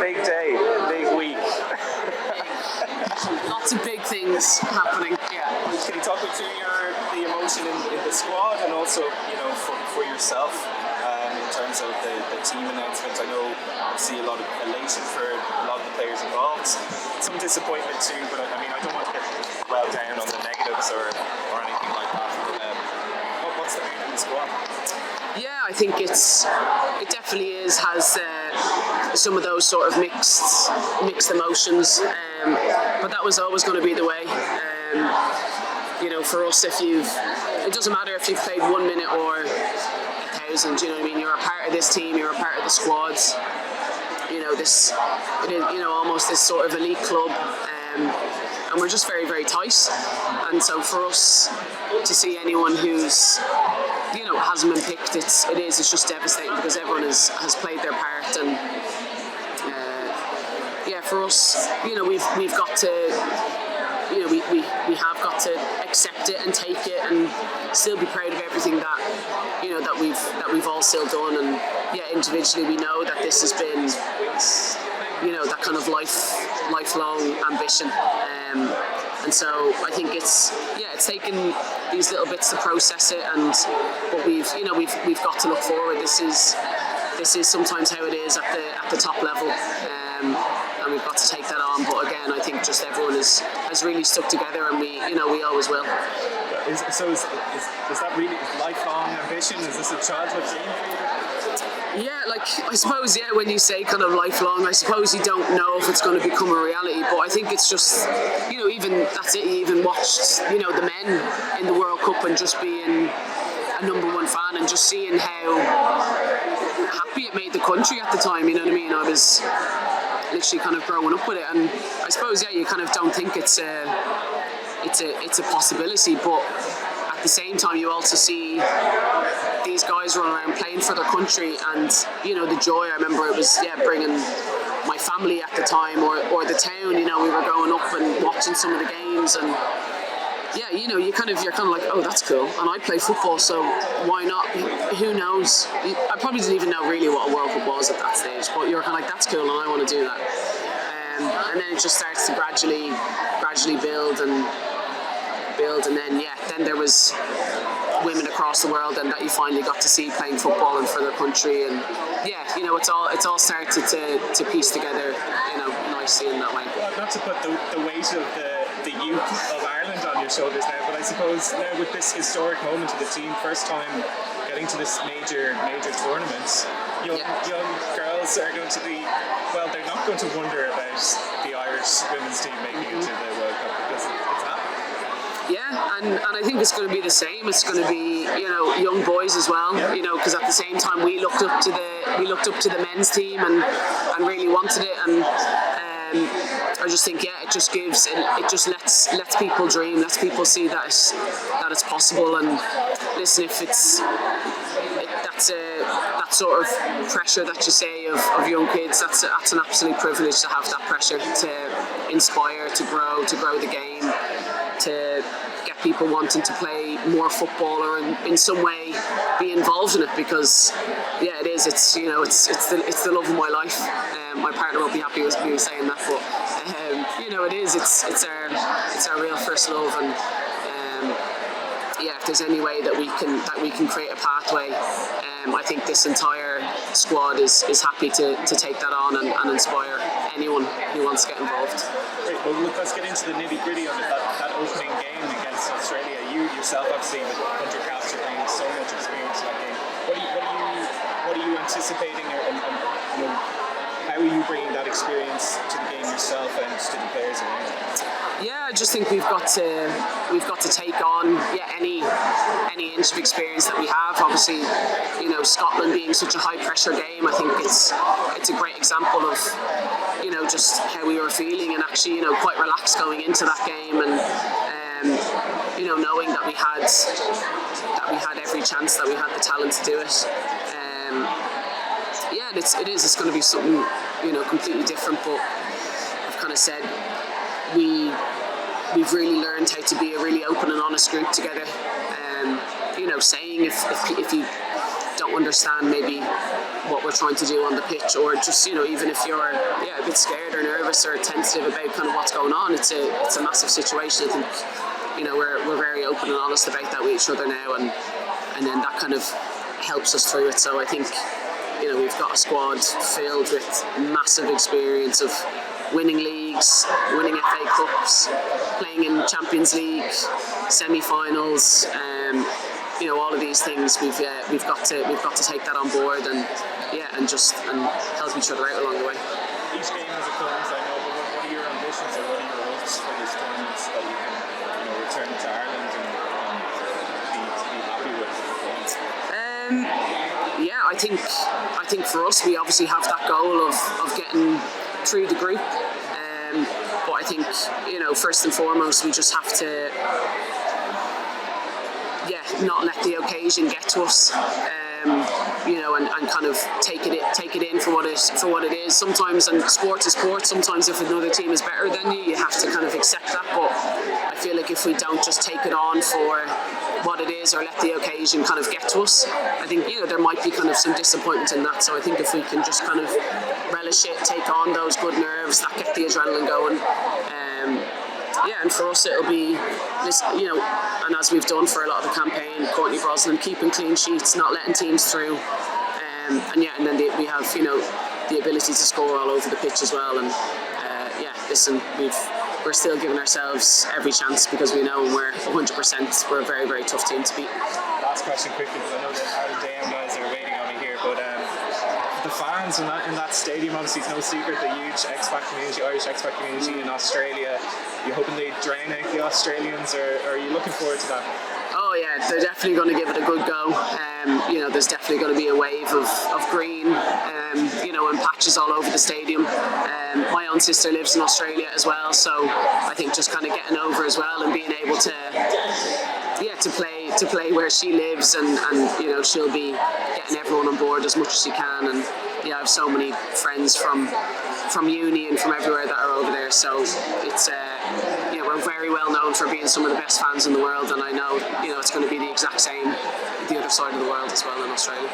Big day, big week. Lots of big things happening. Yeah. Can you talk me through the emotion in the squad and also, for yourself in terms of the team announcements? I know I see a lot of elation for a lot of the players involved. Some disappointment too, but I don't want to get well down on the negatives or anything like that. What's the mood in the squad? Yeah, I think it definitely has some of those sort of mixed emotions, but that was always going to be the way. For us, it doesn't matter if you've played 1 minute or 1,000. You know what I mean? You're a part of this team. You're a part of the squads. It is almost this sort of elite club, and we're just very, very tight. And so for us to see anyone who's hasn't been picked, it's just devastating because everyone has played their part. And for us, we've got to, we have got to accept it and take it and still be proud of everything that we've all still done. And individually we know that this has been that kind of lifelong ambition. And so I think it's taken these little bits to process it, but we've got to look forward. This is sometimes how it is at the top level, and we've got to take that on. But again, I think just everyone has really stuck together, and we always will. Is that really lifelong ambition? Is this a childhood dream for you? Yeah, I suppose, when you say kind of lifelong, I suppose you don't know if it's going to become a reality, but I think it's just, even that's it, you even watched, the men in the World Cup and just being a number one fan and just seeing how happy it made the country at the time, you know what I mean? I was literally kind of growing up with it, and I suppose, you kind of don't think it's a possibility, but at the same time you also see these guys run around playing for their country, and the joy. I remember it was bringing my family at the time or the town. We were going up and watching some of the games, and you're kind of like, oh, that's cool, and I play football, so why not? Who knows? I probably didn't even know really what a World Cup was at that stage, but you were kind of like, that's cool, and I want to do that. And then it just starts to gradually build, and then there was women across the world and that you finally got to see playing football and for their country, and it's all started to piece together nicely in that way. Well, not to put the weight of the youth of Ireland on your shoulders now, but I suppose now with this historic moment of the team, first time getting to this major tournament, young girls are going to be, well, they're not going to wonder about the Irish women's team making it to the World Cup because it's happening. Yeah, and I think it's going to be the same. It's going to be young boys as well. Because at the same time we looked up to the men's team and really wanted it. And I just think it just lets people dream, lets people see that it's possible. And listen, if that sort of pressure that you say of young kids, that's an absolute privilege to have that pressure to inspire, to grow the game, to get people wanting to play more football or in some way be involved in it, because it is, it's the love of my life. My partner won't be happy with me saying that, but it is, it's our real first love, and if there's any way that we can create a pathway, I think this entire squad is happy to take that on and inspire anyone who wants to get involved. Great. Well, look, let's get into the nitty-gritty of it. That opening game against Australia. You yourself, obviously, with 100 caps, are bringing so much experience to that game. What are you anticipating, and how are you bringing that experience to the game yourself and to the players around you? Yeah, I just think we've got to take on any inch of experience that we have. Obviously, Scotland being such a high pressure game, I think it's a great example of just how we were feeling, and actually quite relaxed going into that game, and knowing that we had every chance, that we had the talent to do it. It's going to be something completely different, but I've kind of said we've really learned how to be a really open and honest group together. Saying if you don't understand maybe what we're trying to do on the pitch, or just, you know, even if you're a bit scared or nervous or tentative about kind of what's going on, it's a massive situation. I think, you know, we're very open and honest about that with each other now, and then that kind of helps us through it. So I think, you know, we've got a squad filled with massive experience of winning leagues, winning FA Cups, playing in Champions League semi-finals. You know, all of these things we've got to take that on board, and help each other out along the way. Each game has a close, I know, but what are your ambitions or what are your hopes for this tournament that you can, you know, return to Ireland and be happy with the performance? Yeah, I think for us, we obviously have that goal of getting through the group. But I think, you know, first and foremost, we just have to, not let the occasion get to us. You know, and kind of take it in for what it is. Sometimes, and sport is sport. Sometimes, if another team is better than you, you have to kind of accept that. But I feel like if we don't just take it on for what it is, or let the occasion kind of get to us, I think, you know, there might be kind of some disappointment in that. So I think if we can just kind of relish it, take on those good nerves that get the adrenaline going. And for us it'll be this, you know, and as we've done for a lot of the campaign, Courtney Brosnan keeping clean sheets, not letting teams through, and then we have, you know, the ability to score all over the pitch as well. And listen, we're still giving ourselves every chance, because we know we're 100%. We're a very, very tough team to beat. Last question quickly, because I know that our DM guys are waiting on me here, but the fans in that stadium, obviously it's no secret, the huge expat community, Irish expat community in Australia. You hoping they drown out the Australians, or are you looking forward to that? Oh yeah, they're definitely going to give it a good go. You know, there's definitely going to be a wave of green, you know, and patches all over the stadium. My own sister lives in Australia as well, so I think just kind of getting over as well and being able to play where she lives, and you know, she'll be getting everyone on board as much as she can. And I have so many friends from uni and from everywhere that are over there, so it's we're very well known for being some of the best fans in the world, and I know, you know, it's going to be the exact same the other side of the world as well in Australia.